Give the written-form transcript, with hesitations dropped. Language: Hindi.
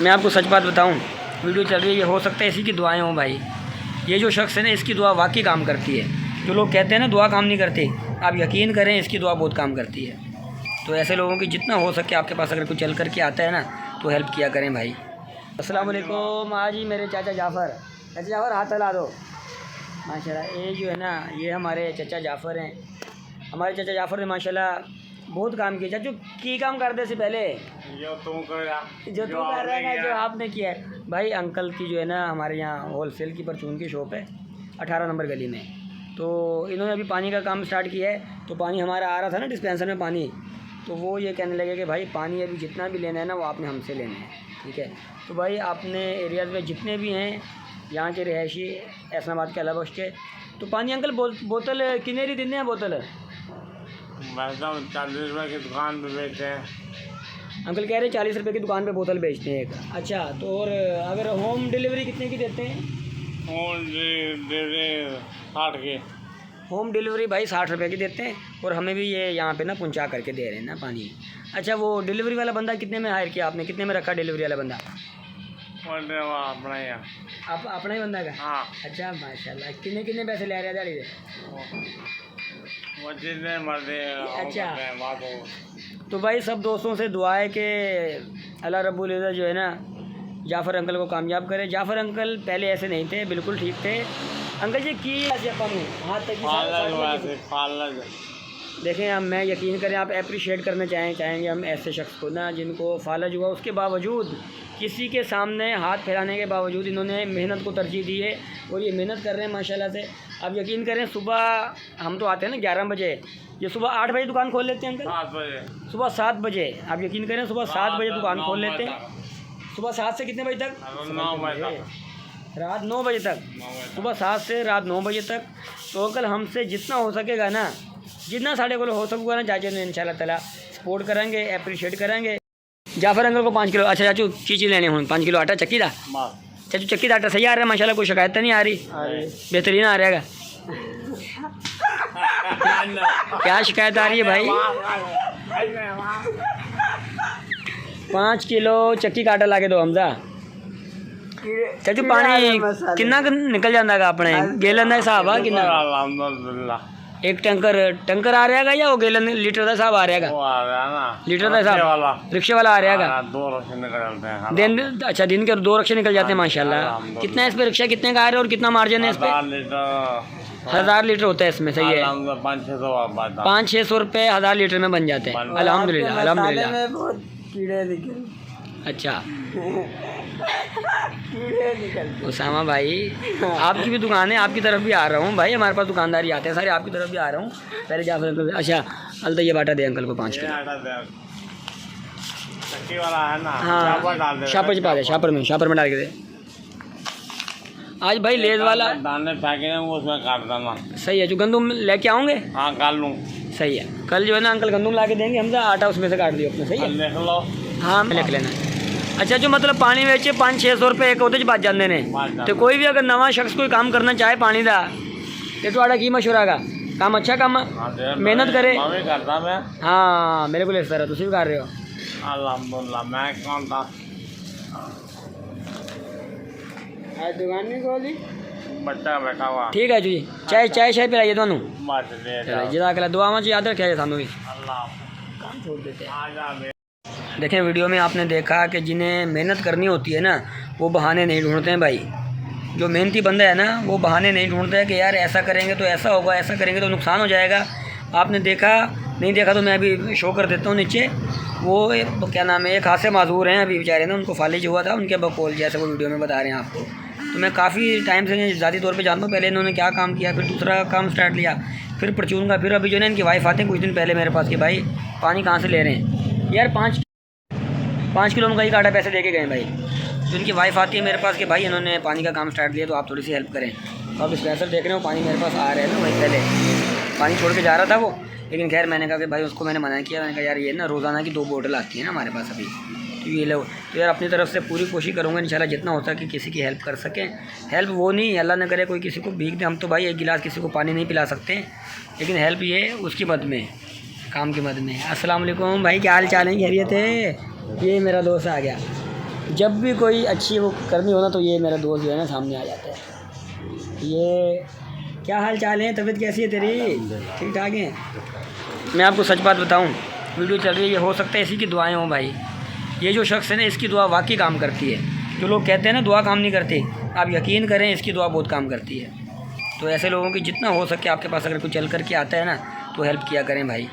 मैं आपको सच बात बताऊं, वीडियो चल रही है, ये हो सकता है इसी की दुआएं हों भाई। ये जो शख्स है ना, इसकी दुआ वाकई काम करती है। जो लोग कहते हैं ना दुआ काम नहीं करती, आप यकीन करें इसकी दुआ बहुत काम करती है। तो ऐसे लोगों की जितना हो सके आपके पास अगर कोई चल कर के आता है ना तो हेल्प किया करें भाई। अस्सलाम वालेकुम। आज ही मेरे चाचा जाफ़र, हाथ हिला दो माशाल्लाह। ये जो है ना, ये हमारे चाचा जाफ़र हैं। हमारे चाचा जाफ़र ने माशाल्लाह बहुत काम किया। चाचू की काम करते से पहले जो तू कर रहा है ना, जो आपने किया है भाई। अंकल की जो है ना हमारे यहाँ होलसेल की परचून की शॉप है 18 नंबर गली में। तो इन्होंने अभी पानी का काम स्टार्ट किया है। तो पानी हमारा आ रहा था ना डिस्पेंसर में पानी, तो वो ये कहने लगे कि भाई पानी अभी जितना भी लेना है ना वो आपने हमसे लेना है, ठीक है। तो भाई आपने एरियाज़ में जितने भी हैं यहाँ के रिहायशी ऐसनाबाद के अलावा उसके, तो पानी अंकल बोतल कितने ही दिन है बोतल? 40 रुपये की दुकान पे बेचते हैं अंकल कह रहे 40 रुपये की दुकान पे बोतल बेचते हैं एक। अच्छा, तो और अगर होम डिलीवरी कितने की देते हैं? होम डिलीवरी 60 की। होम डिलीवरी भाई 60 रुपये की देते हैं, और हमें भी ये यहाँ पे ना पहुँचा करके दे रहे हैं ना पानी। अच्छा, वो डिलीवरी वाला बंदा कितने में हायर किया आपने, कितने में रखा डिलीवरी वाला बंदा? अपना ही आप अपना ही बंदा का? हाँ। अच्छा माशाल्लाह। कितने पैसे ले रहे हैं दिहाड़ी से? वो जितने मर्जी। अच्छा, तो भाई सब दोस्तों से दुआ है कि अल्लाह रब्बुल इज़्ज़त जो है ना जाफ़र अंकल को कामयाब करे। जाफ़र अंकल पहले ऐसे नहीं थे, बिल्कुल ठीक थे। अंकल जी की हाथ तक देखें, हम मैं यकीन करें आप अप्रिशिएट करना चाहेंगे हम ऐसे शख्स को ना जिनको फालज हुआ, उसके बावजूद किसी के सामने हाथ फैलाने के बावजूद इन्होंने मेहनत को तरजीह दी है, और ये मेहनत कर रहे हैं माशाल्लाह से। आप यकीन करें, सुबह हम तो आते हैं ना 11 बजे, ये सुबह 8 बजे दुकान खोल लेते हैं अंकल। 7 बजे सुबह 7 बजे, आप यकीन करें सुबह 7 बजे दुकान खोल लेते हैं। सुबह 7 से कितने बजे तक? 9 बजे तक, रात 9 बजे तक। सुबह 7 से रात 9 बजे तक। तो अंकल हमसे जितना हो सकेगा ना, जितना साढ़े को हो सकेगा ना, चाचा ने इंशाल्लाह ताला सपोर्ट करेंगे, अप्रिशिएट करेंगे। जाफ़र अंकल को 5 किलो। अच्छा चाचू चीज़ लेने हूँ 5 किलो आटा चक्की दा। चाचू चक्की दा आटा सही आ रहा है माशाल्लाह, कोई शिकायत तो नहीं आ रही? बेहतरीन आ रहेगा। क्या शिकायत आ रही है भाई? 5 किलो चक्की का आटा ला के दो हमजा। चाचू पानी कितना निकल जाता है अपने गैलन का हिसाब है कितना? एक टंकर आ रहेगा या वो गैलन लीटर का हिसाब आ रहेगा? लीटर का हिसाब रिक्शे वाला आ रहेगा। 2 रिक्शे निकल जाते हैं दिन। अच्छा, दिन के 2 रिक्शे निकल जाते हैं माशाल्लाह। कितना है इस पे रिक्शा कितने का आ रहा है और कितना मार्जिन है इस पे? 1000 लीटर होता है इसमें, सही है। 500-600 रुपये 1000 लीटर में बन जाते हैं। अल्हम्दुलिल्लाह अल्हम्दुलिल्लाह। कीड़े निकल। अच्छा कीड़े निकल। उसामा भाई आपकी भी दुकान है, आपकी तरफ भी आ रहा हूँ भाई, हमारे पास दुकानदारी आते हैं सारे, आपकी तरफ भी आ रहा हूँ। पहले जाफर अंकल। अच्छा अलता ये बाटा दे अंकल को 5 किलो। हाँ शापर चिपा दे, शापर में डाल के दे। आज भाई लेज वाला दाने पैकेट है उसमें काट देना। सही है। जो गंदुम लेके आओगे? हाँ काट लूँ। सही है। कल जो है ना अंकल गंदुम ला के देंगे, हम आटा उसमें से काट दियो अपने। सही है, लिख लो। हाँ लिख लेना। अच्छा, जो मतलब पानी बेचे 500-600 रुपये एक होते बच जाते हैं। तो कोई भी अगर नवा शख्स कोई काम करना चाहे पानी का, तो थोड़ा की मशवरा का काम अच्छा काम मेहनत करे। हाँ मेरे को इस तरह तुम भी कर रहे हो। अल्हम्दुलिल्लाह मैं कौन था दुकान नहीं खोली, बच्चा बैठा हुआ। ठीक है जी, चाय पिलाइए दोनों। जज़ाकल्लाह, दुआ में याद रखिए सानू भी। काम छोड़ देते हैं। देखें वीडियो में आपने देखा कि जिन्हें मेहनत करनी होती है ना वो बहाने नहीं ढूंढते हैं भाई। जो मेहनती बंदा है ना वो बहाने नहीं ढूंढता है कि यार ऐसा करेंगे तो ऐसा होगा, ऐसा करेंगे तो नुकसान हो जाएगा। आपने देखा नहीं देखा तो मैं अभी शो कर देता हूँ नीचे। वो क्या नाम है, एक हाथ से माजूर हैं अभी बेचारे ना, उनको फालिज हुआ था उनके बकौल, जैसे वो वीडियो में बता रहे हैं आपको। तो मैं काफ़ी टाइम से ज़ाती तौर पे जानता हूँ। पहले इन्होंने क्या काम किया, फिर दूसरा काम स्टार्ट लिया, फिर परचून का, फिर अभी जो है ना इनकी वाइफ आते हैं कुछ दिन पहले मेरे पास कि भाई पानी कहाँ से ले रहे हैं यार। 5 किलो मकई का आटा पैसे दे के गए भाई। तो इनकी वाइफ आती है मेरे पास कि भाई इन्होंने पानी का काम स्टार्ट लिया तो आप थोड़ी सी हेल्प करें। तो आप डिस्पेंसर देख रहे हो, पानी मेरे पास आ रहा है ना, वही पहले पानी छोड़ के जा रहा था वो, लेकिन खैर मैंने कहा कि भाई उसको मैंने मना किया। मैंने कहा यार ये ना रोज़ाना की 2 बोतल आती है ना हमारे पास अभी, तो ये लो। तो यार अपनी तरफ से पूरी कोशिश करूँगा इंशाल्लाह जितना होता है कि किसी की हेल्प कर सकें। हेल्प वो नहीं, अल्लाह न करे कोई किसी को भीख दे। हम तो भाई 1 गिलास किसी को पानी नहीं पिला सकते, लेकिन हेल्प ये उसकी मद में, काम की मद में। अस्सलाम वालेकुम भाई, क्या हाल चाल है? खैरियत है? ये मेरा दोस्त आ गया। जब भी कोई अच्छी वो करनी हो ना तो ये मेरा दोस्त जो है ना सामने आ जाता है। ये क्या हाल चाल है, तबीयत कैसी है तेरी? ठीक ठाक है। मैं आपको सच बात बताऊं, वीडियो चल रही है, ये हो सकता है इसी की दुआएं हों भाई। ये जो शख्स है ना, इसकी दुआ वाकई काम करती है। जो लोग कहते हैं ना दुआ काम नहीं करते, आप यकीन करें इसकी दुआ बहुत काम करती है। तो ऐसे लोगों की जितना हो सके आपके पास अगर कोई चल कर के आता है ना तो हेल्प किया करें भाई।